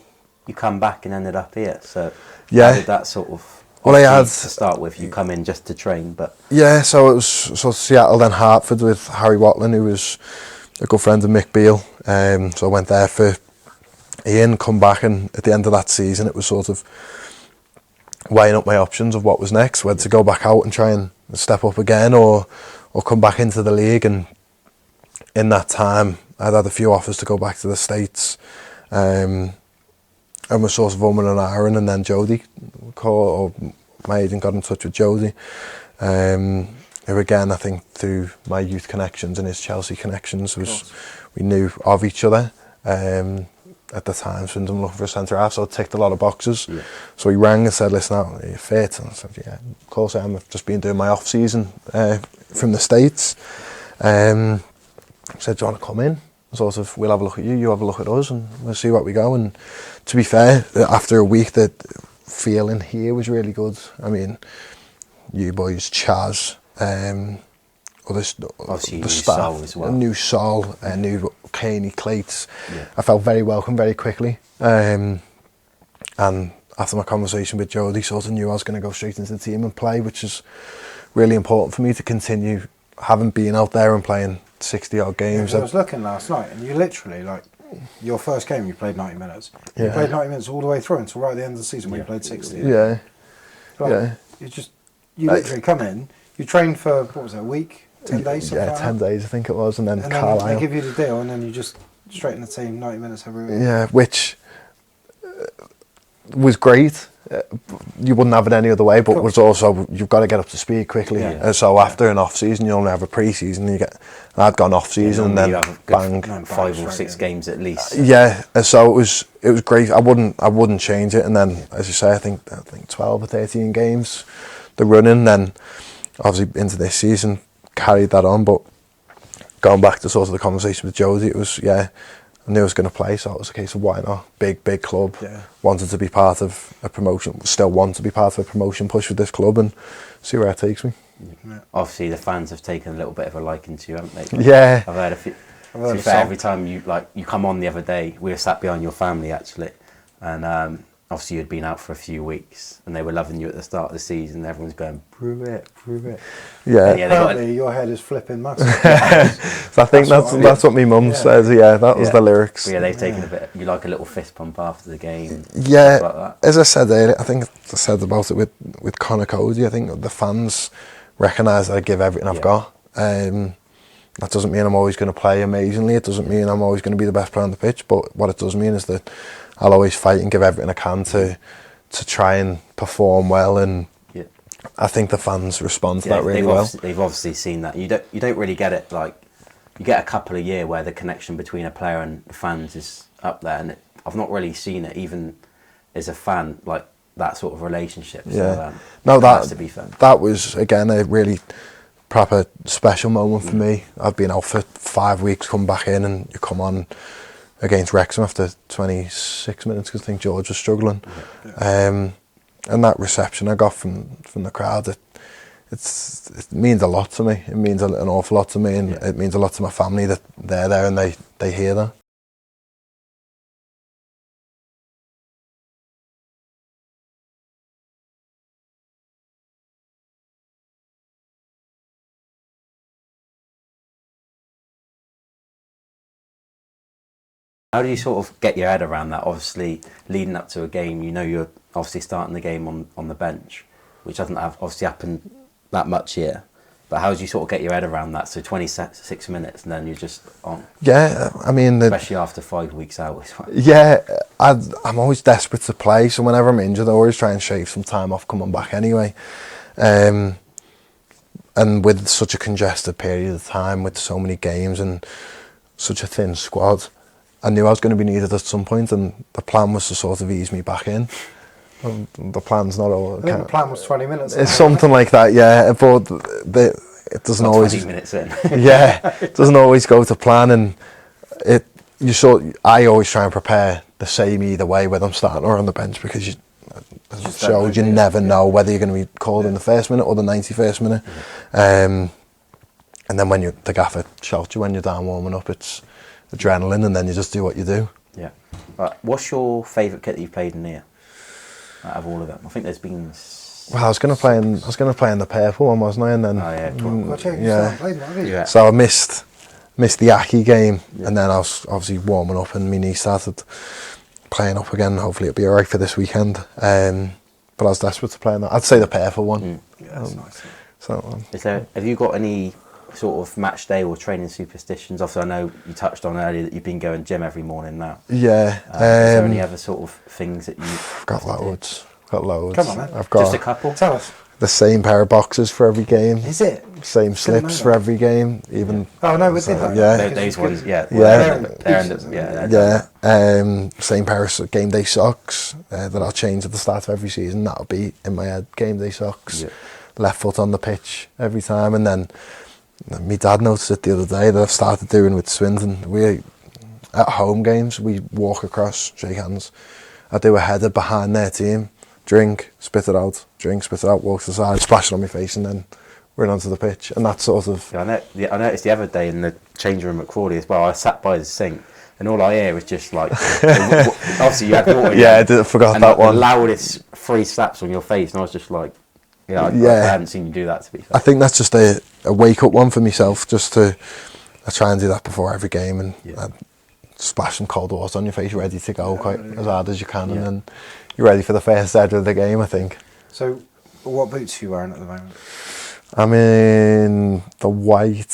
you come back and ended up here. So how did that sort of... Well, I had... To start with, you come in just to train, but... Yeah, so it was Seattle, then Hartford with Harry Watling, who was a good friend of Mick Beale. So I went there for Ian, come back, and at the end of that season, it was sort of weighing up my options of what was next, whether to go back out and try and step up again, or come back into the league. And in that time, I'd had a few offers to go back to the States, and was sort of umming and ahhing, and then Jodie called, or my agent got in touch with Jodie, who again, I think through my youth connections and his Chelsea connections, we knew of each other. At the time, Swindon looking for a centre half, so it ticked a lot of boxes. Yeah. So he rang and said, "Listen, are you fit?" And I said, "Yeah, of course I am. I've just been doing my off season from the States." He said, "Do you want to come in? Sort of, we'll have a look at you, you have a look at us, and we'll see what we go." And to be fair, after a week, the feeling here was really good. I mean, you boys, Chaz, obviously the staff, as well. New Sol, new Caney, Clates. Yeah. I felt very welcome very quickly. And after my conversation with Jodie, sort of knew I was going to go straight into the team and play, which is really important for me to continue having been out there and playing 60-odd games. Yeah, I was looking last night, and you literally, like, your first game you played 90 minutes. You played 90 minutes all the way through until right at the end of the season when you played 60. Yeah. Like, you literally come in, you trained for, what was it, a week? 10 days? Yeah, 10 days I think it was, and then Carlisle. They give you the deal, and then you just straight in the team, 90 minutes every week. Yeah, which was great. You wouldn't have it any other way, but was also, you've got to get up to speed quickly. Yeah. So after an off season, you only have a pre-season. I'd gone off season, and then bang, 5 or 6 games at least. Yeah, so it was great. I wouldn't change it. And then, as you say, I think 12 or 13 games, the running. Then obviously into this season, carried that on. But going back to sort of the conversation with Jodie, it was, I knew I was going to play, so it was a case of why not? Big club, wanted to be part of a promotion, still want to be part of a promotion push with this club, and see where it takes me. Yeah. Obviously, the fans have taken a little bit of a liking to you, haven't they? Yeah. I've heard a few. To be fair, every time you come on the other day, we were sat behind your family actually, and obviously you'd been out for a few weeks, and they were loving you at the start of the season. Everyone's going, Brewitt. Yeah. Apparently your head is flipping massive. So I think that's what my mum says. Yeah, that was the lyrics. But they've taken a bit. You like a little fist pump after the game. Yeah, like that. As I said earlier, I think I said about it with Conor Cody. I think the fans recognise that I give everything I've got. That doesn't mean I'm always going to play amazingly. It doesn't mean I'm always going to be the best player on the pitch. But what it does mean is that I'll always fight and give everything I can to try and perform well, and I think the fans respond to that really well. They've obviously seen that. You don't really get it. Like, you get a couple a year where the connection between a player and the fans is up there, and I've not really seen it even as a fan, like that sort of relationship. Yeah. So, that has to be fun. That was again a really proper special moment for me. I've been out for 5 weeks, come back in, and you come on against Wrexham after 26 minutes because I think George was struggling. And that reception I got from the crowd, it means a lot to me. It means an awful lot to me, and it means a lot to my family that they're there and they hear that. How do you sort of get your head around that? Obviously, leading up to a game, you're obviously starting the game on the bench, which doesn't obviously happen that much here. But how do you sort of get your head around that? So 26 minutes, and then you're just on. Yeah, I mean, especially after 5 weeks out as well. Yeah, I'm always desperate to play. So whenever I'm injured, I always try and shave some time off coming back anyway. And with such a congested period of time, with so many games and such a thin squad, I knew I was going to be needed at some point, and the plan was to sort of ease me back in. The plan's not all. I think the plan was 20 minutes. It's something like that, yeah. But it doesn't always. 20 minutes in. Yeah, it doesn't always go to plan, and I always try and prepare the same either way, whether I'm starting or on the bench, because you never know whether you're going to be called in the first minute or the 91st minute. And then when the gaffer shouts you when you're down warming up, it's adrenaline, and then you just do what you do. Yeah. Right. What's your favourite kit that you've played in here? Out of all of them, I think there's been. Well, I was going to play in the purple one, wasn't I? And then so I missed the Aki game, and then I was obviously warming up, and my knee started playing up again. Hopefully, it'll be alright for this weekend. But I was desperate to play in that. I'd say the purple one. Yeah, that's nice. So, have you got any sort of match day or training superstitions? Obviously, I know you touched on earlier that you've been going gym every morning now. Yeah. Is there any other sort of things that I've got loads. Got loads. Come on, man. I've got just a couple. Tell us. the same pair of boxes for every game. Is it? Same slips for every game. Even. Oh no, we did that. Yeah. Those ones. Yeah. Same pair of game day socks that I'll change at the start of every season. That'll be in my head. Game day socks. Yeah. Left foot on the pitch every time, and then my dad noticed it the other day that I've started doing with Swindon. We at home games we walk across, shake hands. I do a header behind their team, drink, spit it out, walk to the side, splash it on my face, and then we're onto the pitch. And that sort of. Yeah, I noticed the other day in the change room at Crawley as well. I sat by the sink, and all I hear was just like, obviously you had water. Yeah, I forgot that one. The loudest 3 slaps on your face, and I was just like. I hadn't seen you do that, to be fair. I think that's just a wake-up one for myself, I try and do that before every game, and splash some cold water on your face, ready to go quite as hard as you can, and then you're ready for the first edge of the game, I think. So, what boots are you wearing at the moment? I'm in the white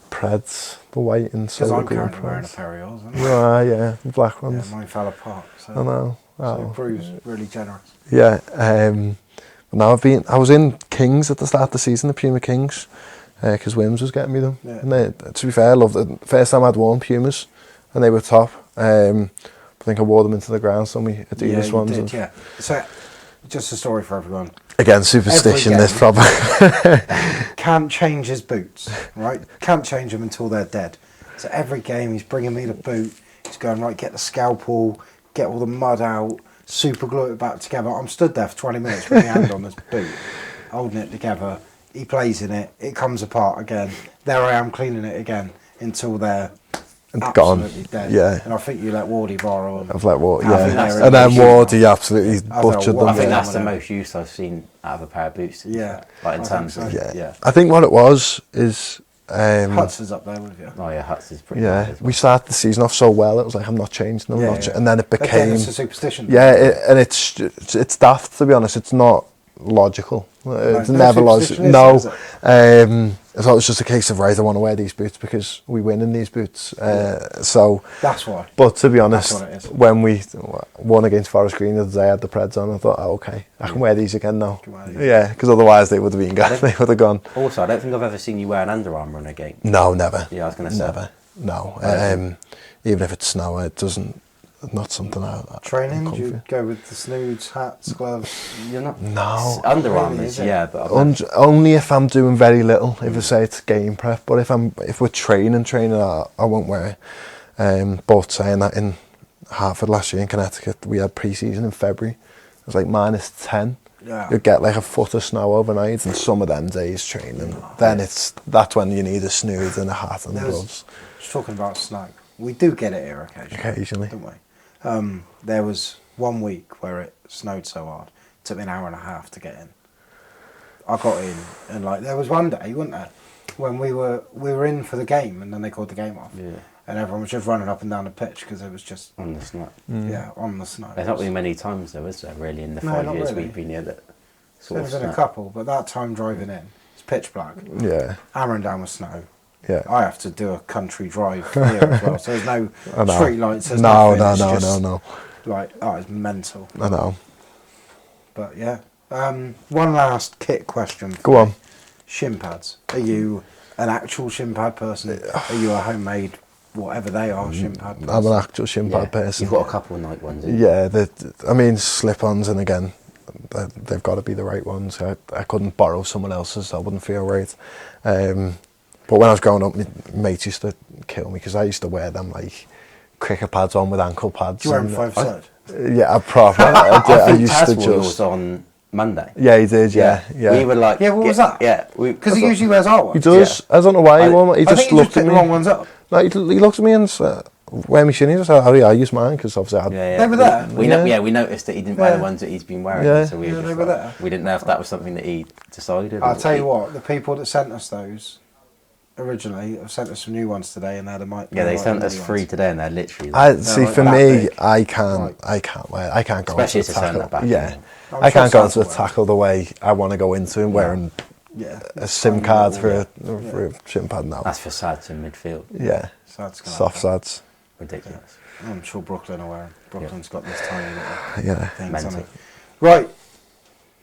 Preds, the white and silver green Preds. Because I'm currently wearing a pair of yours, aren't I? Yeah, the black ones. Yeah, mine fell apart, so I know. So Brew's really generous. Yeah, now I was in Kings at the start of the season, the Puma Kings, because Wims was getting me them. Yeah. And to be fair, I loved it. First time I'd worn Pumas, and they were top. I think I wore them into the ground, some of my Adidas ones. Did, yeah. So, just a story for everyone. Again, superstition, this problem. Can't change his boots, right? Can't change them until they're dead. So every game he's bringing me the boot, he's going, right, get the scalpel, get all the mud out, super glue it back together. I'm stood there for 20 minutes with my hand on this boot, holding it together. He plays in it, it comes apart again. There I am cleaning it again until they're absolutely dead. Yeah. And I think you let Wardy borrow them. I've let Wardy, yeah. And then Wardy absolutely butchered them. I think that's the most use I've seen out of a pair of boots. Yeah. Like in terms of, I think what it was is... Huts is up there with you. Oh yeah, Huts is pretty good. Well. We started the season off so well, it was like, I'm not changing them. And then it became... Again, it's a superstition. Yeah, and it's daft, to be honest. It's not logical. It's never logical. No. So it's just a case of, right, I want to wear these boots because we win in these boots. So that's why. But to be honest, when we won against Forest Green the other day, I had the Preds on. I thought, okay, I can wear these again now. Yeah, because otherwise they would have been gone. They would have gone. Also, I don't think I've ever seen you wear an Under Armour in a game. No, never. Yeah, I was going to say never. No, even if it's snow, it doesn't. Not something I training. Do you go with the snoods, hats, gloves? You're not. No. Under Armours, yeah, but only if I'm doing very little. If I say it's game prep, but if we're training, I won't wear it. But saying that, in Hartford last year in Connecticut, we had pre-season in February. It was like -10. Yeah. You'd get like a foot of snow overnight, and some of them days training. Then that's when you need a snood and a hat and gloves. Just talking about snow, we do get it here occasionally, don't we? There was 1 week where it snowed so hard, it took me an hour and a half to get in. I got in, and like there was one day, wasn't there, when we were in for the game, and then they called the game off, and everyone was just running up and down the pitch because it was just on the snow. Yeah, on the snow. There's not been many times though, is there? Really, in the 5 years we've been here, that sort of there's been a couple, but that time driving in, it's pitch black. Yeah, hammering down with snow. Yeah, I have to do a country drive here as well, so there's no street lights. There's no. Like, it's mental. I know. But yeah, one last kit question. Go on. Shin pads. Are you an actual shin pad person? Are you a homemade, whatever they are, shin pad person? I'm an actual shin pad person. You've got a couple of night ones. Yeah, slip-ons, and again, they've got to be the right ones. I couldn't borrow someone else's. I wouldn't feel right. But when I was growing up, my mates used to kill me because I used to wear them like cricket pads on with ankle pads. Do you wear them 5-side? Yeah, proper. I used to just on Monday. Yeah, he did. Yeah. We were like, what was that? Yeah, because he usually wears our ones. He does. I don't know why he wore them. He just looked at me. The wrong ones up. No, he looked at me and said, "Wear my shinies." I said, "Oh yeah, I use mine because obviously they were there." We noticed that he didn't wear the ones that he's been wearing. Yeah, so we were there. We didn't know if that was something that he decided. I'll tell you what, the people that sent us those originally have sent us some new ones today, and they're the mic. Yeah, they sent us 3 today, and they're literally. For me, I can't wear. I can't go especially into a tackle. Back I can't go into a tackle the way I want to go into him, wearing a SIM card for a SIM pad now. That's for Sads in midfield. Yeah. Soft Sads. Ridiculous. I'm sure Brooklyn are wearing. Brooklyn's got this tiny little things on Mental. it. Right.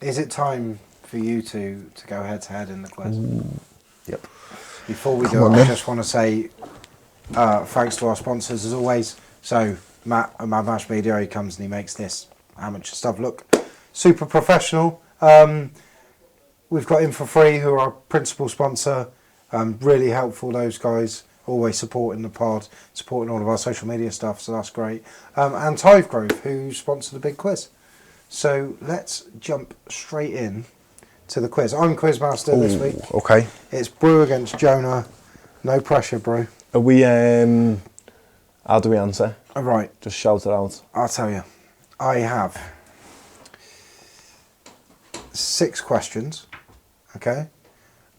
Is it time for you to go head to head in the quiz? Yep. Before we do it, I just want to say thanks to our sponsors as always. So Matt at Mad Mash Media, he comes and he makes this amateur stuff look super professional. We've got In For Free, who are our principal sponsor. Really helpful, those guys. Always supporting the pod, supporting all of our social media stuff, so that's great. And Tithe Grove, who sponsored the big quiz. So let's jump straight in to the quiz. I'm Quizmaster this week. Okay. It's Brew against Jonah. No pressure, Brew. Are we, how do we answer? All right. Just shout it out. I'll tell you. I have 6 questions, okay?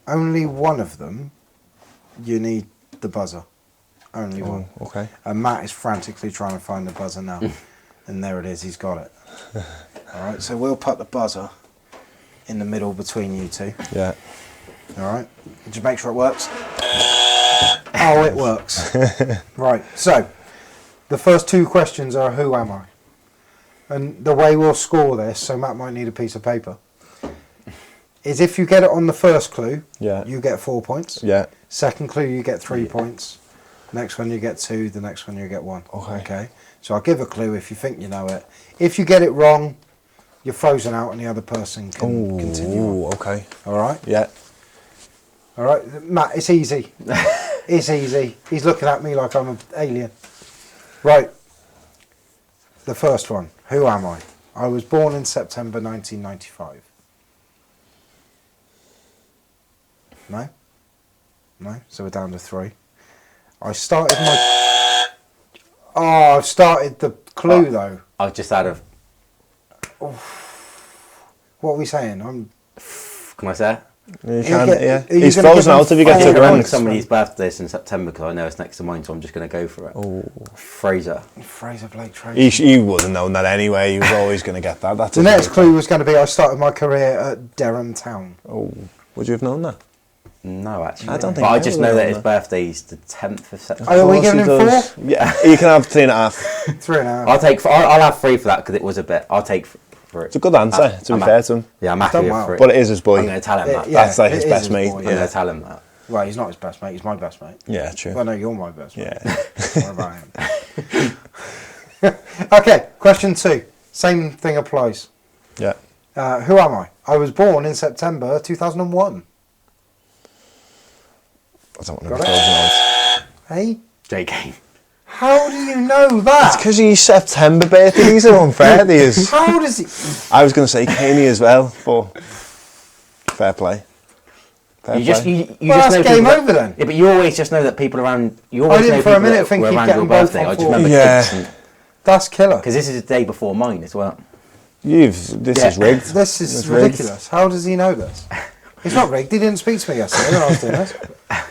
Only one of them you need the buzzer. Only one. Okay. And Matt is frantically trying to find the buzzer now. And there it is, he's got it. Alright, so we'll put the buzzer in the middle between you two. Yeah. Alright, just make sure it works. Oh, it works. Right, so the first 2 questions are who am I? And the way we'll score this, so Matt might need a piece of paper, is if you get it on the first clue, you get 4 points. Yeah. Second clue, you get 3 points. Next one, you get 2. The next one, you get 1. Okay. So I'll give a clue if you think you know it. If you get it wrong, you're frozen out and the other person can continue on. Okay. All right? Yeah. All right. Matt, it's easy. It's easy. He's looking at me like I'm an alien. Right. The first one. Who am I? I was born in September 1995. No? No? So we're down to 3. I started my... Oh, I've started the clue though. I've just out of... What are we saying? Can I say it? You can, He's frozen out if you get to the end. Somebody's birthday's in September because I know it's next to mine, so I'm just going to go for it. Fraser Blake Tracy. He would have known that anyway. He was always going to get that. That's the next clue was going to be I started my career at Dereham Town. Oh, would you have known that? No, actually. I don't think But I just know that his birthday's the 10th of September. Oh, are we giving him 4? Yeah, you can have 3.5. 3.5. I'll have 3 for that because it was a bit. I'll take for it. It's a good answer, to be fair to him. Yeah, I'm happy with 3. But it is his boy. I'm going to tell him that. That's like his best mate. I'm going to tell him that. Well, he's not his best mate, he's my best mate. Yeah, true. Well, no, you're my best mate. Yeah. What about him? Okay, question 2. Same thing applies. Yeah. Who am I? I was born in September 2001. I don't want to be frozen out. Hey? JK. How do you know that? It's because he's September birthday. These are unfair, these. How does he... I was going to say Caney as well, but fair play. You just know that's game over then. Yeah, but you always just know that people around. You always I didn't know for a people minute that think were he'd around get your them both birthday. on I just full. remember Yeah. That's killer. because this is a day before mine as well. This is rigged. This is rigged. ridiculous. How does he know this? It's not rigged. He didn't speak to me yesterday when I was doing this.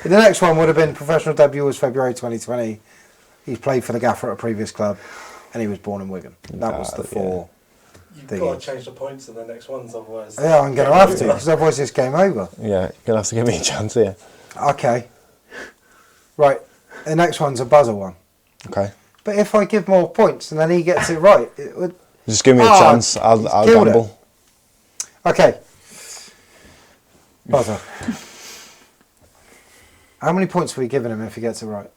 The next one would have been professional debut was February 2020. He's played for the Gaffer at a previous club, and he was born in Wigan. That was the 4. You've got to change the points in the next ones, otherwise. Yeah, I'm going to have to, because otherwise it's game over. Yeah, you're going to have to give me a chance here. Okay. Right. The next one's a buzzer one. Okay. But if I give more points and then he gets it right, it would... Just give me a chance. I'll gamble. Okay. Buzzer. How many points are we giving him if he gets it right?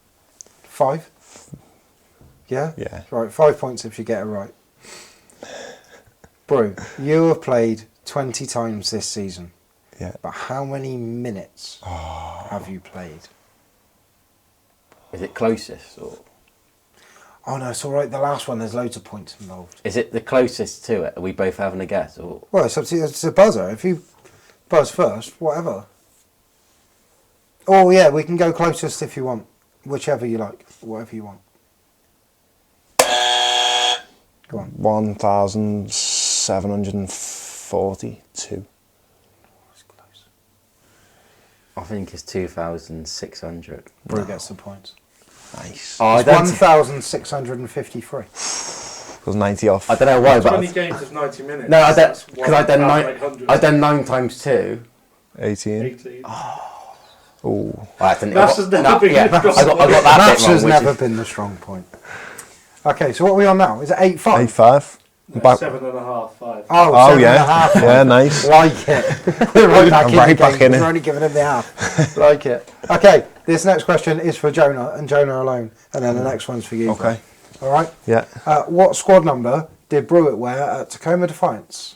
5? Yeah? Yeah. Right, 5 points if you get it right. Brew, you have played 20 times this season. Yeah. But how many minutes have you played? Is it closest or? Oh no, it's all right. The last one, there's loads of points involved. Is it the closest to it? Are we both having a guess or? Well, it's up to you. It's a buzzer. If you buzz first, whatever. Oh yeah, we can go closest if you want. Whichever you like. Whatever you want. Go on. 1,742. That's close. I think it's 2,600. Brew gets the points. Nice. Oh, It's 1,653. Was 90 off. I don't know why, but 20 games of 90 minutes. no, I don't That's because I done 9. 1,800. I done 9 times 2. 18. 18. Oh. That's has never been the strong I got that Maths bit wrong. has never been the strong point. Okay, so what are we on now? Is it 8-5? 8-5. No, Back. 7.5, 5. Oh, yeah. 7.5. Yeah, nice. Like it. We're right back I'm in right the back game. in it. We're only giving him the half. Like it. Okay, this next question is for Jonah and Jonah alone, and then the next one's for you. Okay. All right. Yeah. What squad number did Brewitt wear at Tacoma Defiance?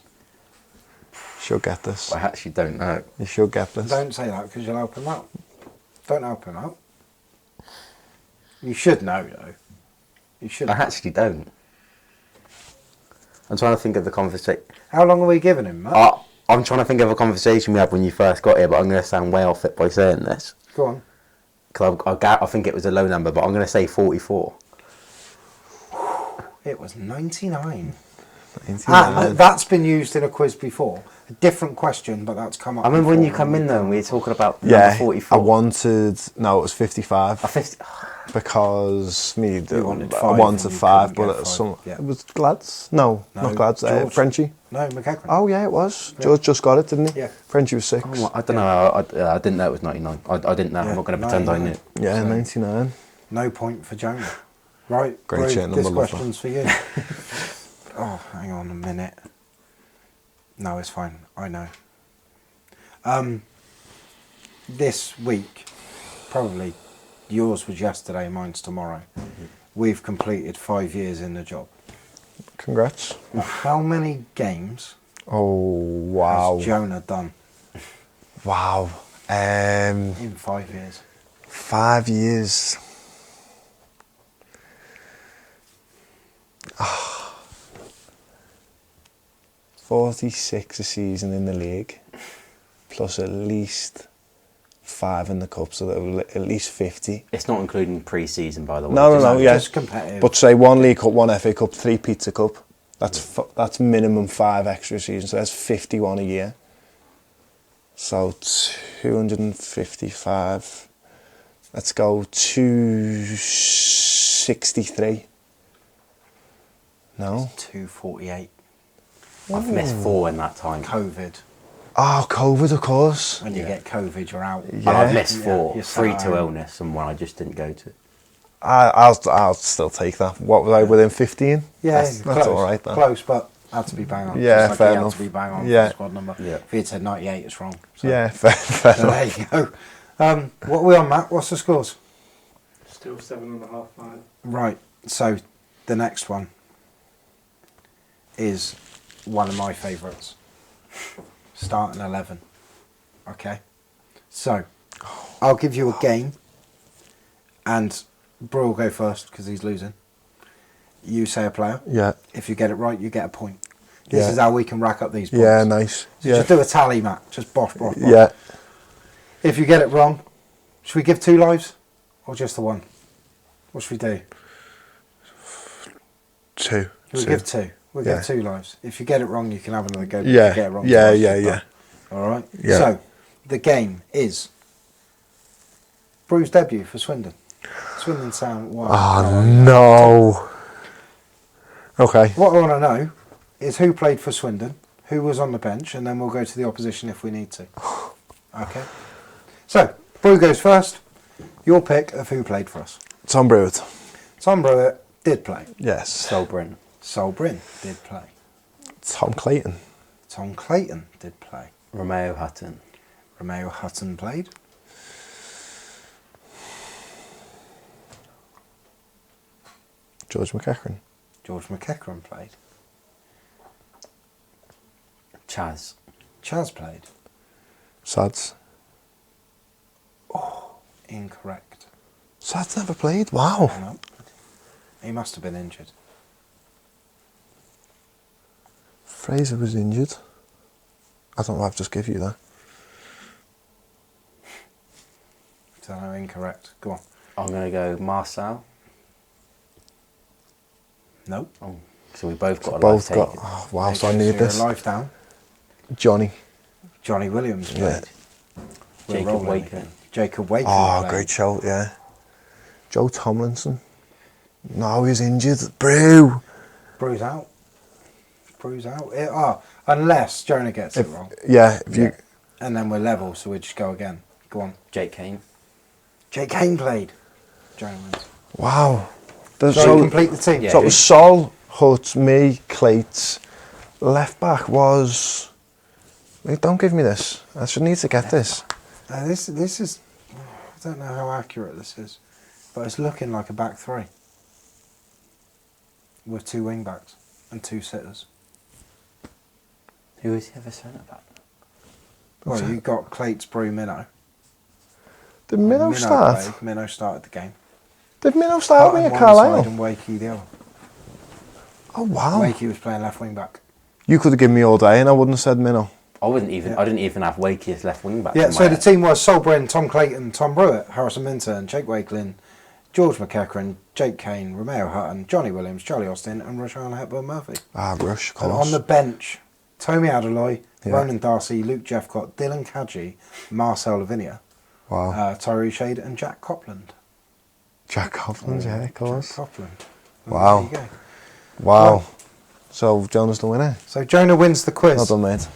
Should get this. I actually don't know. You should get this. Don't say that because you'll help him out. Don't help him out. You should know though. You should. I actually don't. I'm trying to think of the conversation. How long are we giving him, Matt? I'm trying to think of a conversation we had when you first got here, but I'm going to sound way off it by saying this. Go on. Because I think it was a low number, but I'm going to say 44. It was 99. 99. That's been used in a quiz before. A different question, but that's come up. I remember when you before. come in though, and we were talking about Yeah, number 44. I wanted... No, it was 55. 50. Because You wanted I 5 wanted and you 5, couldn't but get it was 5. some... Yeah. It was Glads? No, No, not Glads. George. Frenchie. No, McEachran. Oh, yeah, it was. Yeah. George just got it, didn't he? Yeah. Frenchie was 6. Oh, I don't know. I didn't know it was 99. I didn't know. Yeah, I'm not going to pretend I 99. knew. Yeah, So- 99. No point for Jonah. Right, Great Brew, shirt this number, love question's for you. Oh, hang on a minute. No, it's fine. I know. This week, probably yours was yesterday, mine's tomorrow. We've completed 5 years in the job. Congrats. How many games Oh, wow. has Jonah done Wow. in 5 years? 5 years. 46 a season in the league, plus at least 5 in the cup, so that will at least 50. It's not including pre-season, by the way. No, yeah. Just competitive. But say 1 League Cup, 1 FA Cup, 3 Pizza Cup. That's minimum 5 extra seasons, so that's 51 a year. So 255. Let's go 263. No? 248. I've missed 4 in that time. COVID. Oh, COVID, of course. When you get COVID, you're out. And I've missed Yeah, 4. you're 3 sat to home. illness and 1 I just didn't go to. I'll still take that. What was I, within 15? Yeah, That's close, all right, then. Close, but had to be bang on. Yeah, Just like fair he enough. Had to be bang on Yeah. for the squad number. Yeah. If he had said 98, it's wrong. So, Yeah, fair so there you go. What are we on, Matt? What's the scores? Still 7.5, 5. Right. So the next one is one of my favourites. Starting 11. Okay. So I'll give you a game, and Brew will go first because he's losing. You say a player. Yeah. If you get it right, you get a point. This Yeah. is how we can rack up these points. Yeah, nice. So Yeah. just do a tally, Matt. Just bosh, bosh, bosh. Yeah. If you get it wrong, should we give 2 lives or just the 1? What should we do? 2. We'll give 2. We'll give 2 lives. If you get it wrong, you can have another go. But Yeah. If you get it wrong, Yeah, twice, yeah, you're yeah. done. All right. Yeah. So the game is Brew's debut for Swindon. Swindon Sound. Wow. Oh, no. Okay. What I want to know is who played for Swindon, who was on the bench, and then we'll go to the opposition if we need to. Okay. So Brew goes first. Your pick of who played for us. Tom Brewitt. Tom Brewitt did play. Yes. Sol Bryn. Sol Bryn did play. Tom Clayton. Tom Clayton did play. Romeo Hutton. Romeo Hutton played. George McEachran. George McEachran played. Chaz. Chaz played. Sads. Incorrect. Sads never played? Wow. No. He must have been injured. Fraser was injured. I don't know, I've just give you that. So no, incorrect. Go on. I'm going to go Marcel. Nope. Oh, so we both got a Both life got... taken. Oh, wow, There so I goes need your this. life down. Johnny. Johnny Williams played. Yeah. We're Jacob rolling Waken. again. Jacob Waken Oh, played. great shout, yeah. Joe Tomlinson. No, he's injured. Brew. Brew's out. Brew's out. Unless Jonah gets it wrong. Yeah, if you... and then we're level, so we just go again. Go on. Jake Kane. Jake Kane played. Jonah wins. Wow. So complete the team. Yeah. So it was Sol, Hut, me, Clates. Left back was... Wait, don't give me this. I should need to get this. This is... I don't know how accurate this is, but it's looking like a back three. With 2 wing backs and 2 sitters. Who was the other centre back? Well, you've got Clates, Brew, Minnow. Did Minnow start? Played. Minnow started the game. Did Minnow start with one Carlisle? side and Wakey the other. Oh, wow. Wakey was playing left wing back. You could have given me all day and I wouldn't have said Minnow. I didn't even have Wakey as left wing back. Yeah, so the team was Sol Bryn, Tom Clayton, Tom Brewitt, Harrison Minton, Jake Wakelin, George McEachran, Jake Kane, Romeo Hutton, Johnny Williams, Charlie Austin, and Rashawn Hepburn Murphy. Ah, Rush, of And course. on the bench, Tommy Adeloy, Ronan Darcy, Luke Jeffcott, Dylan Cadgy, Marcel Lavinia, Wow. Tyree Shade, and Jack Copland. Jack Copland, yeah, of course. Jack Copland. Wow. There you go. Wow. Well, So Jonah's the winner. So Jonah wins the quiz. Well done, mate.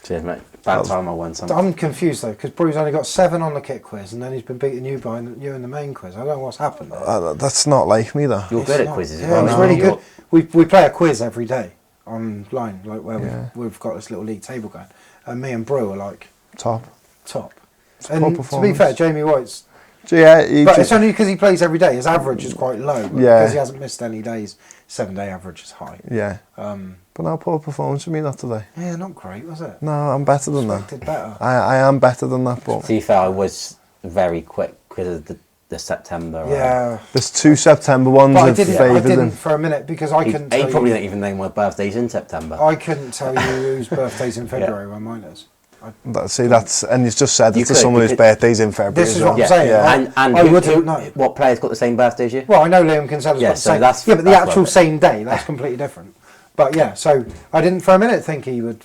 Cheers, mate. Bad time I won something. I'm confused though, because Brew's only got 7 on the kit quiz, and then he's been beating you by you in the main quiz. I don't know what's happened there. That's not like me, though. You're It's good at not- quizzes. Yeah, it's really good. We play a quiz every day online, like where we've got this little league table going, and me and Brew are like Top. top. It's And poor to be performance. fair, Jamie White's, Yeah, but it's only because he plays every day. His average is quite low, but Yeah. because he hasn't missed any days, 7-day average is high. yeah. But no, poor performance for me not today. Yeah, not great, was it? No, I'm better than that. Expected better. I am better than that, but To be fair, I was very quick because of the September. Yeah. there's 2 September ones But I that didn't favoured him. for a minute because I couldn't He tell probably you. don't even know my birthday's in September. I couldn't tell you whose birthday's in February when mine is. And he's just said You it to could, someone whose because- birthday's in February. This as is well. what I'm saying. Yeah. And I who, wouldn't know. what player's got the same birthday as you? Well, I know Liam Kinsella's Yeah, got the so same. that's- Yeah, but the that's actual what- same day, that's completely different. But yeah, so I didn't for a minute think he would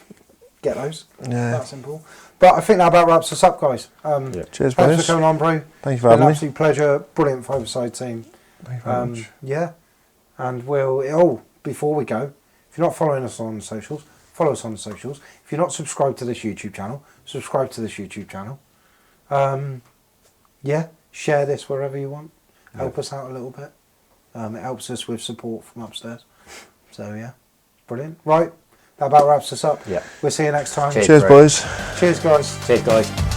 get those. Yeah. That simple. But I think that about wraps us up, guys. Cheers, Thanks boys. for coming on, Brew. Thank you for Been having an me. absolute pleasure. Brilliant 5-a-side team. Thank you very much. Yeah. And we'll, before we go, if you're not following us on socials, follow us on the socials. If you're not subscribed to this YouTube channel, subscribe to this YouTube channel. Yeah, share this wherever you want. Help us out a little bit. It helps us with support from upstairs. So yeah, brilliant. Right, that about wraps us up. Yeah. We'll see you next time. Cheers. Cheers, boys. Cheers, guys. Cheers, guys.